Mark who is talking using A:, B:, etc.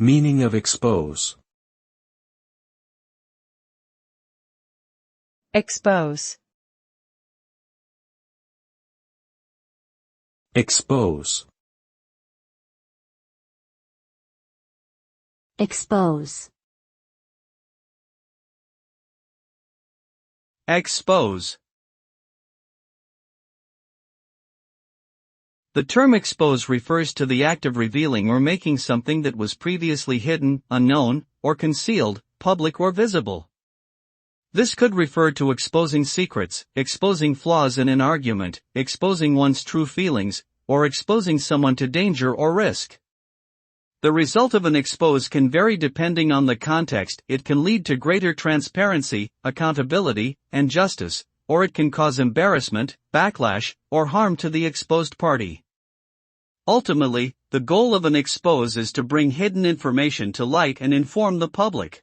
A: Meaning of expose.
B: Expose.
A: Expose.
C: Expose.
D: Expose. The term expose refers to the act of revealing or making something that was previously hidden, unknown, or concealed, public or visible. This could refer to exposing secrets, exposing flaws in an argument, exposing one's true feelings, or exposing someone to danger or risk. The result of an expose can vary depending on the context. It can lead to greater transparency, accountability, and justice, or it can cause embarrassment, backlash, or harm to the exposed party. Ultimately, the goal of an expose is to bring hidden information to light and inform the public.